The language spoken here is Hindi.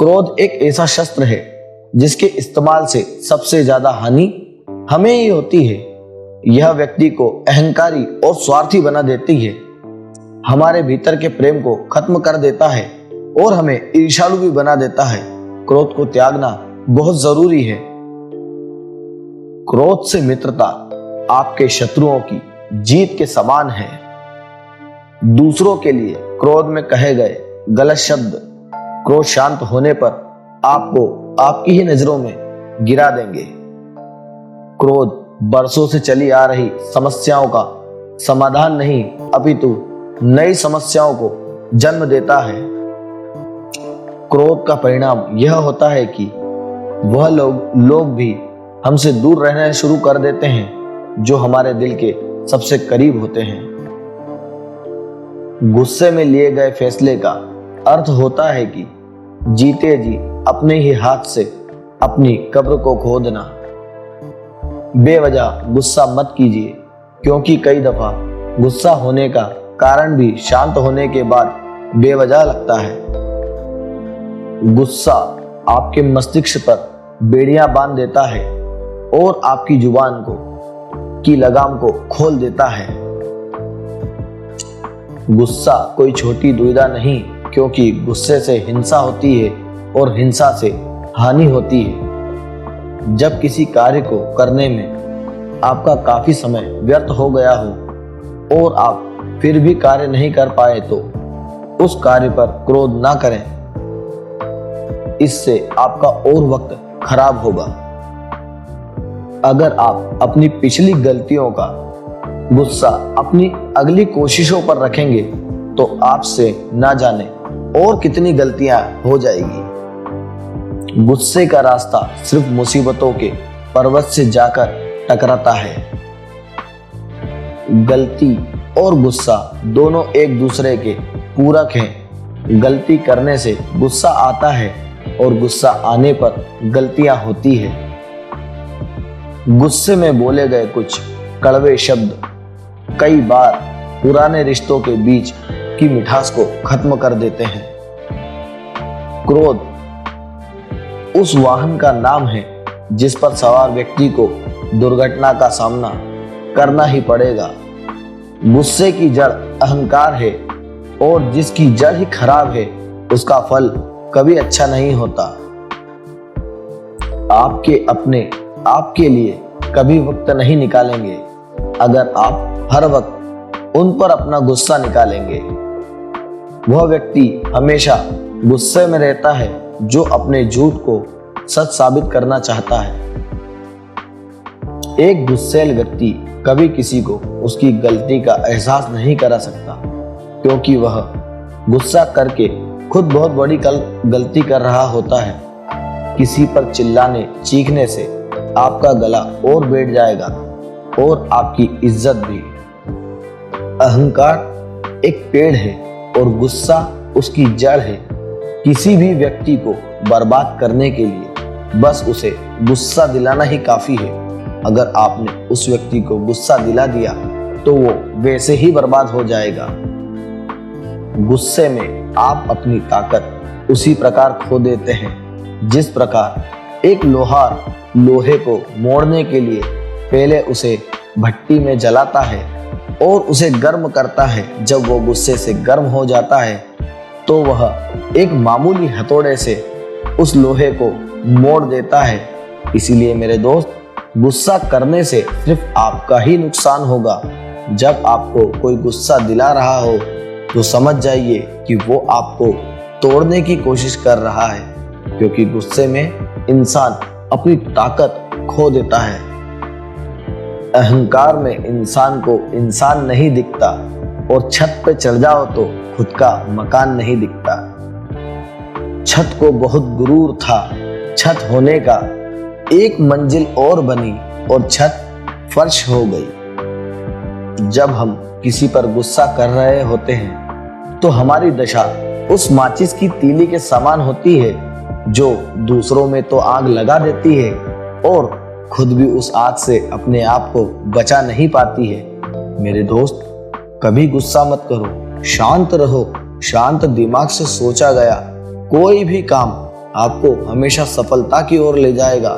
क्रोध एक ऐसा शस्त्र है जिसके इस्तेमाल से सबसे ज्यादा हानि हमें ही होती है। यह व्यक्ति को अहंकारी और स्वार्थी बना देती है, हमारे भीतर के प्रेम को खत्म कर देता है और हमें ईर्ष्यालु भी बना देता है। क्रोध को त्यागना बहुत जरूरी है। क्रोध से मित्रता आपके शत्रुओं की जीत के समान है। दूसरों के लिए क्रोध में कहे गए गलत शब्द क्रोध शांत होने पर आपको आपकी ही नजरों में गिरा देंगे। क्रोध बरसों से चली आ रही समस्याओं का समाधान नहीं अपितु नई समस्याओं को जन्म देता है। क्रोध का परिणाम यह होता है कि वह लोग भी हमसे दूर रहना शुरू कर देते हैं जो हमारे दिल के सबसे करीब होते हैं। गुस्से में लिए गए फैसले का अर्थ होता है कि जीते जी अपने ही हाथ से अपनी कब्र को खोदना। बेवजह गुस्सा मत कीजिए, क्योंकि कई दफा गुस्सा होने का कारण भी शांत होने के बाद बेवजह लगता है। गुस्सा आपके मस्तिष्क पर बेड़ियां बांध देता है और आपकी जुबान की लगाम को खोल देता है। गुस्सा कोई छोटी दुविधा नहीं, क्योंकि गुस्से से हिंसा होती है और हिंसा से हानि होती है। जब किसी कार्य को करने में आपका काफी समय व्यर्थ हो गया हो और आप फिर भी कार्य नहीं कर पाए तो उस कार्य पर क्रोध ना करें, इससे आपका और वक्त खराब होगा। अगर आप अपनी पिछली गलतियों का गुस्सा अपनी अगली कोशिशों पर रखेंगे तो आपसे ना जाने और कितनी गलतियां हो जाएगी। गुस्से का रास्ता सिर्फ मुसीबतों के पर्वत से जाकर टकराता है। गलती और गुस्सा दोनों एक दूसरे के पूरक हैं। गलती करने से गुस्सा आता है और गुस्सा आने पर गलतियां होती है। गुस्से में बोले गए कुछ कड़वे शब्द कई बार पुराने रिश्तों के बीच की मिठास को खत्म कर देते हैं। क्रोध उस वाहन का नाम है जिस पर सवार व्यक्ति को दुर्घटना का सामना करना ही पड़ेगा। गुस्से की जड़ अहंकार है और जिसकी जड़ ही खराब है उसका फल कभी अच्छा नहीं होता। आपके लिए कभी वक्त नहीं निकालेंगे अगर आप हर वक्त उन पर अपना गुस्सा निकालेंगे। वह व्यक्ति हमेशा गुस्से में रहता है जो अपने झूठ को सच साबित करना चाहता है। एक गुस्सैल व्यक्ति कभी किसी को उसकी गलती का एहसास नहीं करा सकता, क्योंकि वह गुस्सा करके खुद बहुत बड़ी गलती कर रहा होता है। किसी पर चिल्लाने चीखने से आपका गला और बैठ जाएगा और आपकी इज्जत भी। अहंकार एक पेड़ है और गुस्सा उसकी जड़ है। किसी भी व्यक्ति को बर्बाद करने के लिए बस उसे गुस्सा दिलाना ही काफी है। अगर आपने उस व्यक्ति को गुस्सा दिला दिया तो वो वैसे ही बर्बाद हो जाएगा। गुस्से में आप अपनी ताकत उसी प्रकार खो देते हैं जिस प्रकार एक लोहार लोहे को मोड़ने के लिए पहले उसे भट्टी में जलाता है और उसे गर्म करता है। जब वो गुस्से से गर्म हो जाता है तो वह एक मामूली हथौड़े से उस लोहे को मोड़ देता है। इसीलिए मेरे दोस्त, गुस्सा करने से सिर्फ आपका ही नुकसान होगा। जब आपको कोई गुस्सा दिला रहा हो तो समझ जाइए कि वो आपको तोड़ने की कोशिश कर रहा है, क्योंकि गुस्से में इंसान अपनी ताकत खो देता है। अहंकार में इंसान को इंसान नहीं दिखता और छत पे चढ़ जाओ तो खुद का मकान नहीं दिखता। छत को बहुत गुरूर था, छत होने का एक मंजिल और बनी और छत फर्श हो गई। जब हम किसी पर गुस्सा कर रहे होते हैं तो हमारी दशा उस माचिस की तीली के समान होती है जो दूसरों में तो आग लगा देती है और खुद भी उस आग से अपने आप को बचा नहीं पाती है। मेरे दोस्त, कभी गुस्सा मत करो, शांत रहो। शांत दिमाग से सोचा गया कोई भी काम आपको हमेशा सफलता की ओर ले जाएगा।